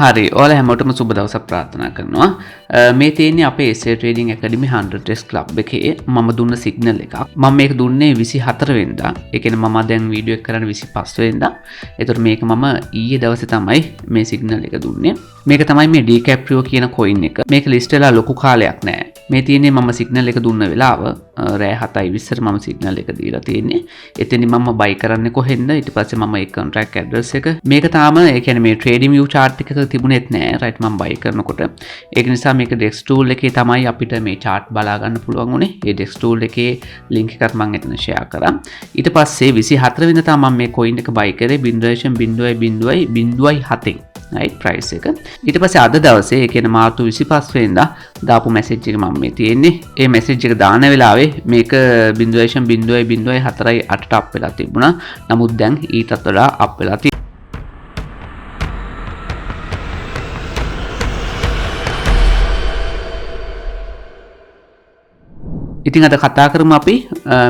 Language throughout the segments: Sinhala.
හරි ඔයාලා හැමෝටම සුබ දවසක් ප්‍රාර්ථනා කරනවා. මේ තියෙන්නේ අපේ SA Trading Academy 100 Club එකේ මම දුන්න සිග්නල් එකක්. මම මේක දුන්නේ 24 වෙනිදා. ඒ කියන්නේ මම දැන් වීඩියෝ එක කරන්නේ 25 වෙනිදා. ඒතකොට මේක මම ඊයේ දවසේ තමයි මේ සිග්නල් එක දුන්නේ. මේක තමයි මේ DiCaprio කියන coin එක. මේක ලිස්ට් වෙලා ලොකු කාලයක් නෑ. මේ තියෙන්නේ මම සිග්නල් එක දුන්න වෙලාව රෑ 7:20ට මම සිග්නල් එක දීලා තියෙන්නේ. එතෙන්දි මම buy කරන්නේ කොහෙන්ද? ඊට පස්සේ මම ඒ contract address එක මේක තාම ඒ කියන්නේ මේ trading view chart එකක තිබුණෙත් නෑ. right මම buy කරනකොට. ඒක නිසා මේක dex tool එකේ තමයි අපිට මේ chart බලා ගන්න පුළුවන් උනේ. ඒ dex tool එකේ link එකත් මම එතන share කරා. ඊට පස්සේ 24 වෙනිදා මම මේ coin එක buy කරේ 0.007 right price එක. ඊට පස්සේ අද දවසේ ඒ කියන්නේ මාර්තු 25 වෙනිදා දාපු message එක මම මේ තියෙන්නේ. ඒ message එක දාන වෙලාවේ මේක 0.004ට අප් වෙලා තිබුණා. නමුත් දැන් ඊටත් වඩා අප් වෙලා තියෙනවා. ඉතින් අද කතා කරමු අපි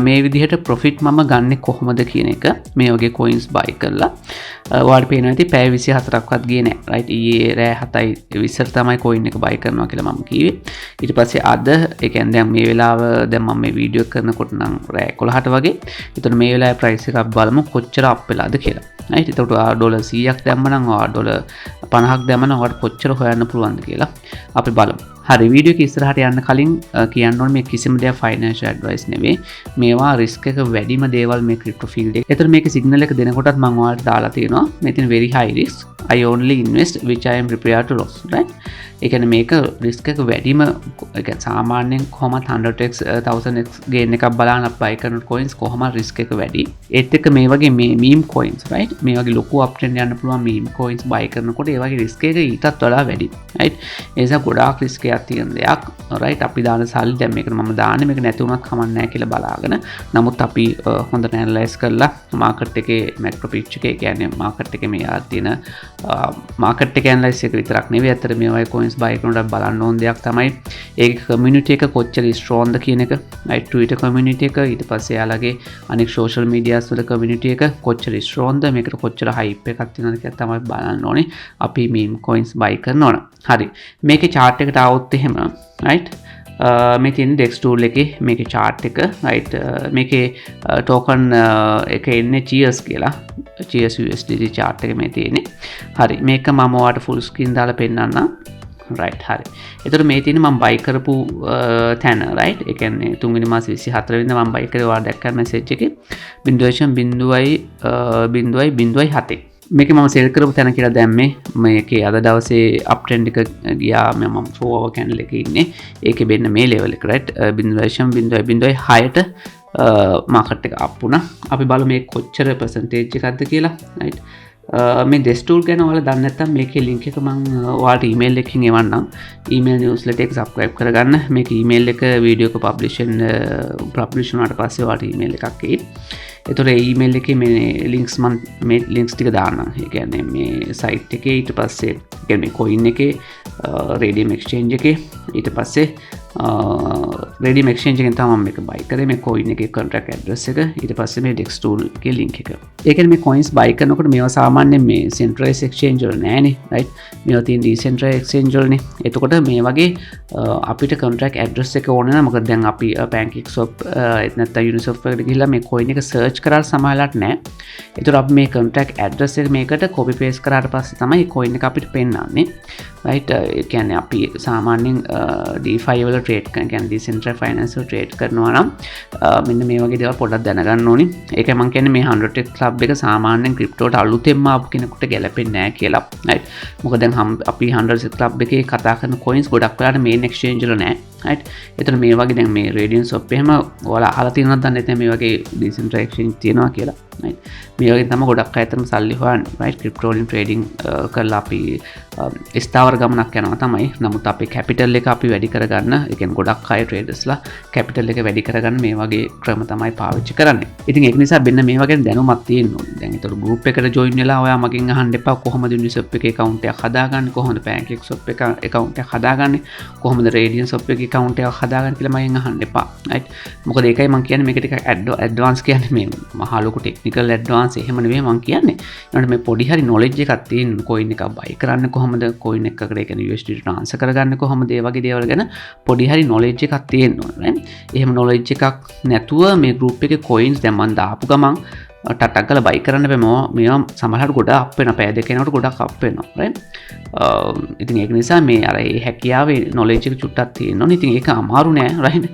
මේ විදිහට ප්‍රොෆිට් මම ගන්නෙ කොහොමද කියන එක. මේ වගේ coins buy කරලා ඔයාලට පේනවා ඇති පැය 24ක්වත් ගියේ නෑ. right ඊයේ රෑ 7:20ට තමයි coin එක buy කරනවා කියලා මම කිව්වේ. ඊට පස්සේ අද ඒ කියන්නේ දැන් මේ වෙලාව දැන් මම මේ වීඩියෝ කරනකොට නම් රෑ 11ට වගේ. ඒතකොට මේ වෙලාවේ price එකක් බලමු කොච්චර අප් වෙලාද කියලා. right ඒතකොට ඩොලර් 100ක් දැම්ම නම් ඩොලර් 50ක් දැම්ම නම් ඔයාලට කොච්චර හොයන්න පුළුවන්ද කියලා අපි බලමු. හරි වීඩියෝ එක ඉස්සරහට යන්න කලින් කියන්න ඕනේ මේ කිසිම දෙයක් financial advice නෙවෙයි. මේවා risk එක වැඩිම දේවල් මේ crypto field එකේ. ඒතර මේක signal එක දෙනකොටත් මම ඔයාලට දාලා තියෙනවා. මෙතන very high risk. I only invest which I am prepared to lose. right? ඒ කියන්නේ මේක risk එක වැඩිම ඒ කියන්නේ සාමාන්‍යයෙන් කොහොමද 100x 1000x gain එකක් බලන්න apply කරන coins කොහොමද risk එක වැඩි. ඒත් එක්ක මේ වගේ මේ meme coins right මේ වගේ ලොකු uptrend යන්න පුළුවන් meme coins buy කරනකොට ඒ වගේ risk එක ඊටත් වඩා වැඩි. right ඒ නිසා ගොඩාක් risk එකක් තියෙන දෙයක්. right අපි දාන සල්ලි දැන් මේකට මම දාන්නේ මේක නැති වුණත් කමක් නැහැ කියලා බලාගෙන. නමුත් අපි හොඳට analyze කරලා market එකේ macro picture එකේ කියන්නේ market එකේ මේ ආ තියෙන market එක analyze එක විතරක් නෙවෙයි අතර මේ වගේ coins buy කරනකොට බලන්න ඕන දෙයක් තමයි ඒක community එක කොච්චර strong ද කියන එක. right Twitter community එක ඊට පස්සේ යාලගේ අනෙක් social medias වල community එක කොච්චර strong ද මේකට කොච්චර hype එකක් තියෙනවද කියලා තමයි බලන්න ඕනේ. අපි meme coins buy කරනවනම්. හරි. මේකේ chart එකට આવොත් එහෙම right මේ තියෙන dex tool එකේ මේකේ chart එක right මේකේ token එක එන්නේ cheers කියලා. cheers usdt chart එක මේ තියෙන්නේ. හරි මේක මම ඔයාලට full screen දාලා පෙන්නන්නම්. right හරි. එතකොට මේ තියෙන මම buy කරපු තැන right ඒ කියන්නේ 3 වෙනි මාස 24 වෙනිදා මම buy කරේ ඔයාලා දැක්ක message එකේ 0.007 මේක මම සෙල් කරපු තැන කියලා දැම්මේ මේකේ අද දවසේ අප් ට්‍රෙන්ඩ් එක ගියා මම 4 hour candle එකේ ඉන්නේ. ඒකේ වෙන්න මේ level එක right 0.06ට market එක අප් වුණා. අපි බලමු මේ කොච්චර percentage එකක්ද කියලා right මේ dex tool ගැන ඔයාලා දන්නේ නැත්නම් මේකේ link එක මම ඔයාලට email එකකින් එවන්නම්. email newsletter එක subscribe කරගන්න. මේක email එක video එක publish වුණාට පස්සේ ඔයාලට email එකක් එයි. එතකොට ඒ email එකේ මේ links මම මේ links ටික දාන්නම්. ඒ කියන්නේ මේ site එකේ ඊට පස්සේ ඒ කියන්නේ මේ coin එකේ Radium exchange එකේ ඊට පස්සේ Radium exchange එකෙන් තමයි මම මේක buy කරේ මේ coin එකේ contract address එක ඊට පස්සේ මේ dex tool එකේ link එක. ඒ කියන්නේ මේ coins buy කරනකොට මේවා සාමාන්‍යයෙන් මේ centralized exchange වල නෑනේ right මේවා තියෙන decentralized exchange වලනේ. එතකොට මේ වගේ අපිට contract address එක ඕනේ නම් මොකද දැන් අපි PancakeSwap නැත්නම් Uniswap එකට ගිහිල්ලා මේ coin එක search කරලා සමහරවිට නෑ. ඒතර අපි මේ contract address එක මේකට copy paste කරාට පස්සේ තමයි coin එක අපිට පෙන්නන්නේ. right ඒ කියන්නේ අපි සාමාන්‍යයෙන් DeFi වල trade කරන කියන්නේ decentralized financial trade කරනවා නම් මෙන්න මේ වගේ දේවල් පොඩ්ඩක් දැනගන්න ඕනි. ඒකයි මම කියන්නේ මේ 100x club එක සාමාන්‍යයෙන් crypto ට අලුතෙන්ම ආපු කෙනෙකුට ගැලපෙන්නේ නැහැ කියලා. right මොකද දැන් අපි 100x club එකේ කතා කරන coins ගොඩක් වෙලාට main exchange වල නැහැ. right එතන මේ වගේ දැන් මේ Radium swap එහෙම ඔයාලා අහලා තියෙනවද දන්නේ නැහැ මේ වගේ decentralized exchange තියෙනවා කියලා. right මේ වගේ තමයි ගොඩක් අය අතරම සල්ලි හොයන්නේ. right crypto වලින් trading කරලා අපි ස්ථාවර ගමනක් යනවා තමයි. නමුත් අපේ capital එක අපි වැඩි කරගන්න ඒ කියන්නේ ගොඩක් අය traders-ලා capital එක වැඩි කරගන්න මේ වගේ ක්‍රම තමයි පාවිච්චි කරන්නේ. ඉතින් ඒක නිසා මෙන්න මේ වගේ දැනුමක් තියෙන්න ඕනේ. දැන් ඒතර group එකට join වෙලා ඔයා මගෙන් අහන්න එපා කොහොමද Uniswap එකේ account එකක් හදාගන්නේ, කොහොමද PancakeSwap එක account එකක් හදාගන්නේ, කොහොමද Radium swap එකේ account එකක් හදාගන්න කියලා මගෙන් අහන්න එපා. right? මොකද ඒකයි මම කියන්නේ මේක ටිකක් ඇඩ්වාන්ස් කියන්නේ මේ මහා ලොකු ටෙක්නිකල් ඇඩ්වාන්ස් එහෙම නෙවෙයි මම කියන්නේ. ඒකට මේ පොඩි හරි knowledge එකක් තියෙන coin එකක් buy කරන්න කොහොමද coin එකකට ඒ කියන්නේ USD transfer කරගන්න කොහොමද ඒ වගේ දේවල් ගැන පොඩි හරි knowledge එකක් තියෙන්න ඕනේ. එහෙම knowledge එකක් නැතුව මේ group එකේ coins දැන් මම දාපු ගමන් ටටක් ගාලා buy කරන්න බෑ. මේවා සමහරවිට ගොඩක් අප් වෙනවා. පැය දෙක යනකොට ගොඩක් අප් වෙනවා. right? ඉතින් ඒක නිසා මේ අර ඒ හැකියාවේ knowledge එක චුට්ටක් තියෙන්න ඕනේ. ඉතින් ඒක අමාරු නෑ. right?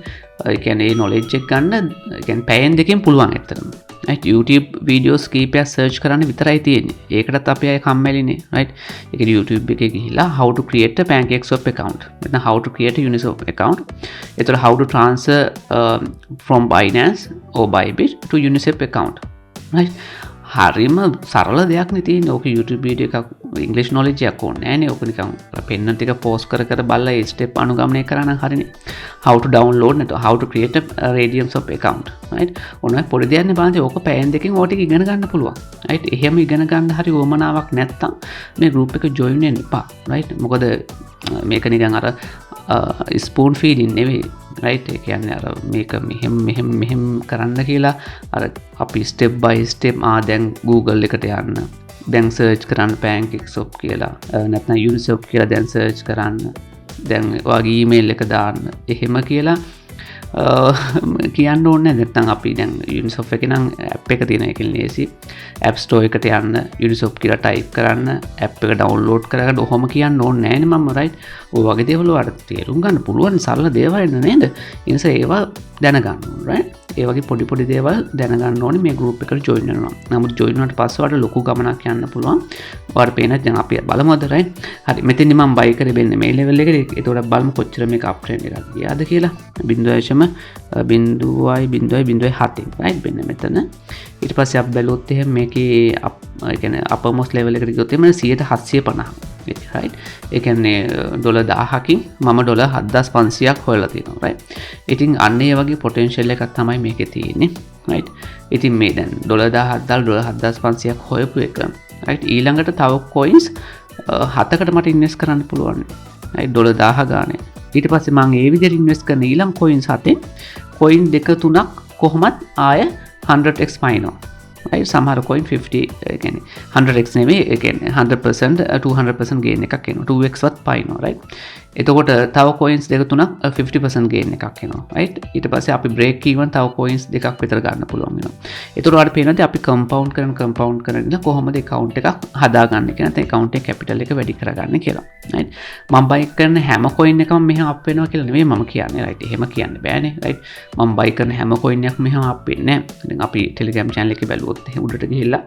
ඒ කියන්නේ ඒ knowledge එක ගන්න ඒ කියන්නේ පැයෙන් දෙකෙන් පුළුවන් ඇත්තටම. right? YouTube videos කීපයක් search කරන්න විතරයි තියෙන්නේ. ඒකටත් අපි අය කම්මැලිනේ. right? ඒ කියන්නේ YouTube එකේ ගිහිලා how to create a PancakeSwap account. නැත්නම් how to create a Uniswap account. ඒතර how to transfer from Binance or Bybit to Uniswap account. right? හරිම සරල දෙයක් නේ තියෙන්නේ. ඕක YouTube වීඩියෝ එකක් ඉංග්‍රීසි knowledge එකක් ඕනේ නෑනේ. ඕක නිකන් පෙන්න ටික පෝස් කර බලලා ඒ ස්ටෙප් අනුගමනය කරා නම් හරිනේ. how to download නැත්නම් how to create a Radiumswap account. right? ඔන්න පොඩි දෙයක් නේ බලන්න. ඕක පැයෙන් දෙකකින් ඕක ටික ඉගෙන ගන්න පුළුවන්. right? එහෙම ඉගෙන ගන්න හරි උවමනාවක් නැත්තම් මේ group එක join වෙන්න එපා. right? මොකද මේක නිකන් අර ස්පූන් ෆීඩින් නෙවෙයි. right? ඒ කියන්නේ අර මේක මෙහෙම කරන්න කියලා අර අපි step by step දැන් Google එකට යන්න. දැන් search කරන්න PancakeSwap කියලා. නැත්නම් Uniswap කියලා දැන් search කරන්න. දැන් ඔයාගේ email එක දාන්න. එහෙම කියලා කියන්න ඕනේ නැත්නම් අපි දැන් Uniswap එකේ නම් app එක තියෙන එකෙන් ලේසි. App Store එකට යන්න Uniswap කියලා type කරන්න app එක download කරගන්න ඔහොම කියන්න ඕනේ නෑනේ මම right. ඔය වගේ දේවල් වලට තේරුම් ගන්න පුළුවන් සරල දේවල් නේද? ඒ නිසා ඒවා දැනගන්න ඕනේ right. ඒ වගේ පොඩි දේවල් දැනගන්න ඕනේ මේ group එකට join වෙනවා. නමුත් join වුණාට පස්සේ වල ලොකු ගමනක් යන්න පුළුවන්. ඔයාලට පේන දැන් අපි බලමුද right. හරි මෙතෙන්දි මම buy කරේ වෙන්නේ මේ level එකේ. ඒතකොට බලමු කොච්චර මේක uptrend එකක් ගියාද කියලා. 0.07 right මෙන්න මෙතන. ඊට පස්සේ අපි බැලුවොත් එහෙම මේකේ ඒ කියන්නේ uppermost level එකට ගියොත් එහෙම 750. right. ඒ කියන්නේ ඩොලර් 1000කින් මම ඩොලර් 7500ක් හොයලා තියෙනවා right. ඉතින් අන්න ඒ වගේ potential එකක් තමයි මේකේ තියෙන්නේ right. ඉතින් මේ දැන් ඩොලර් 1000ක් දාලා ඩොලර් 7500ක් හොයපු එක right. ඊළඟට තව coins 7කට මට invest කරන්න පුළුවන් right. ඩොලර් 1000 ගානේ. ඊට පස්සේ මම ඒ විදිහට invest කරන ඊළඟ coins 7 coin දෙක තුනක් කොහොමත් ආය 100x පයින්නවා. right. සමහර coin 50 ඒ කියන්නේ 100x නෙමෙයි ඒ කියන්නේ 100% 200% gain එකක් එනවා. 2x වත් පයින්නවා right. එතකොට තව coins දෙක තුනක් 50% gain එකක් එනවා right. ඊට පස්සේ අපි break even තව coins දෙකක් විතර ගන්න පුළුවන් වෙනවා. ඒතකොට ඔයාලට පේනවාද අපි compound කරන කොහොමද account එකක් හදාගන්නේ කියලා. නැත්නම් account එකේ capital එක වැඩි කරගන්නේ කියලා right. මම buy කරන හැම coin එකම මෙහෙම up වෙනවා කියලා නෙවෙයි මම කියන්නේ right. එහෙම කියන්න බෑනේ right. මම buy කරන හැම coin එකක්ම මෙහෙම up වෙන්නේ නැහැ. දැන් අපි Telegram channel එකේ බැලුවොත් එහෙම උඩට ගිහිල්ලා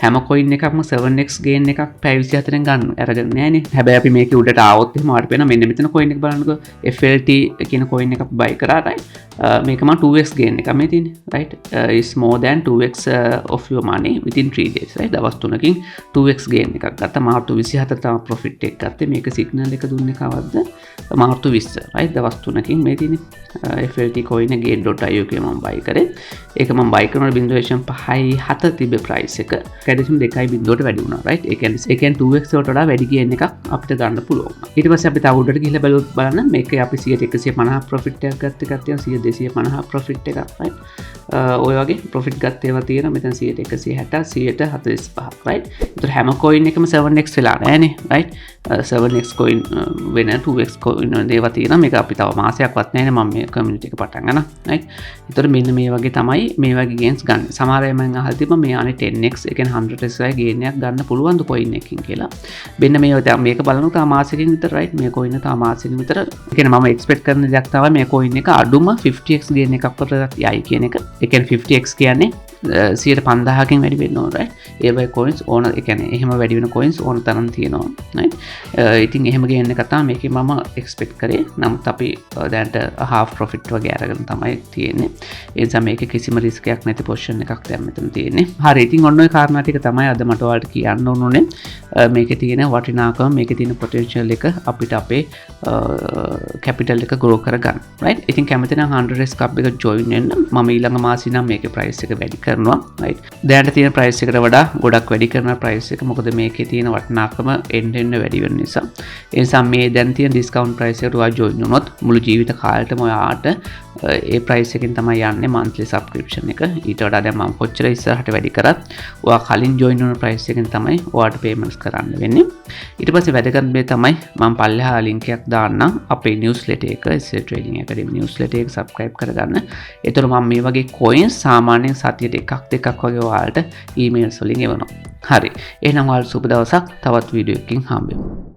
හැම coin එකක්ම 7x gain එකක් පැය 24න් ගන්න අරගෙන නෑනේ. හැබැයි අපි මේකේ උඩට ආවොත් එහෙම ඔයාලට පේනවා මෙන්න මෙතන coin එක බලන්නකෝ FLT කියන coin එකක් buy කරා right. මේක මම 2x gain එකක් මේ තියෙන්නේ right. Is more than 2x of your money within 3 days right. දවස් 3කින් 2x gain එකක් ගත්තා. මාර්තු 24 තමයි profit එක ගත්තේ. මේක signal එක දුන්නේ කවද්ද? මාර්තු 20 right. දවස් 3කින් මේ තියෙන්නේ FLT coin gain.io එක මම buy කරේ. ඒක මම buy කරනකොට 0.57 තිබ්බ price එක. කැඩිසම් 2.0ට වැඩි වුණා right. ඒ කියන්නේ 2x වලට වඩා වැඩි gain එකක් අපිට ගන්න පුළුවන්. ඊට පස්සේ අපි තව උඩට ගිහිල්ලා බලන්න මේක අපි 150 profit එකක් ගත්ත එකක් තියෙනවා 250 profit එකක් right. ඔය වගේ profit ගත්ත ඒවා තියෙනවා මෙතන 160 145 right. ඒතර හැම coin එකම 7x වෙලා නෑනේ right. 7x coin වෙන 2x coin දේවා තියෙනවා. මේක අපි තව මාසයක්වත් නෑනේ මම මේ community එක පටන් ගන්න right. ඒතර මෙන්න මේ වගේ තමයි මේ වගේ gains ගන්න. සමහර අය මම අහලා තිබ්බා මේ අනේ 10x ඒ කියන්නේ 100x වගේ gain එකක් ගන්න පුළුවන්ද coin එකකින් කියලා. මෙන්න මේක බලනකොට තව මාසෙකින් විතර right. මේ coin එක තව මාසෙකින් විතර ඒ කියන්නේ මම expect කරන දෙයක් තමයි මේ coin එක අඩුම 50x gain එකක් වලට යයි කියන එක. ඒ කියන්නේ 50x කියන්නේ 15000කින් වැඩි වෙන්න ඕන right. ඒ වගේ coins ඕන ඒ කියන්නේ එහෙම වැඩි වෙන coins ඕන තරම් තියෙනවා right. ඉතින් එහෙම gain එක තමයි මේකේ මම expect කරේ. නමුත් අපි දැන්ට half profit වගේ අරගෙන තමයි තියෙන්නේ. ඒ නිසා මේකේ කිසිම risk එකක් නැති position එකක් දැන් මෙතන තියෙන්නේ. හරි. ඉතින් ඔන්න ඔය කාරණා ටික තමයි අද මට ඔයාලට කියන්න ඕනේ. මේකේ තියෙන වටිනාකම මේකේ තියෙන potential එක අපිට අපේ capital එක grow කරගන්න right. ඉතින් කැමති නම් 100x club එක join වෙන්න. මම ඊළඟ මාසෙ නම් මේකේ price එක වැඩි කරනවා right. දැනට තියෙන price එකට වඩා ගොඩක් වැඩි කරන price එක. මොකද මේකේ තියෙන වටිනාකම එන්න වැඩි වෙන නිසා. ඒ නිසා මේ දැන් තියෙන ඩිස්කවුන්ට් ප්‍රයිස් එකට ඔයා ජොයින් වුණොත් මුළු ජීවිත කාලෙටම ඔයාට ඒ ප්‍රයිස් එකෙන් තමයි යන්නේ monthly subscription එක. ඊට වඩා දැන් මම කොච්චර ඉස්සරහට වැඩි කරත් ඔයා කලින් ජොයින් වුණ ප්‍රයිස් එකෙන් තමයි ඔයාට payments කරන්න වෙන්නේ. ඊට පස්සේ වැදගත් මේ තමයි මම පල්ලෙහා link එකක් දාන්නම් අපේ newsletter එක SL Trading Academy newsletter එක subscribe කරගන්න. ඒතර මම මේ වගේ coins සාමාන්‍යයෙන් සතියට එකක් දෙකක් වගේ ඔයාලට emails වලින් එවනවා. හරි. එහෙනම් ඔයාලට සුබ දවසක්. තවත් වීඩියෝ එකකින් හම්බෙමු.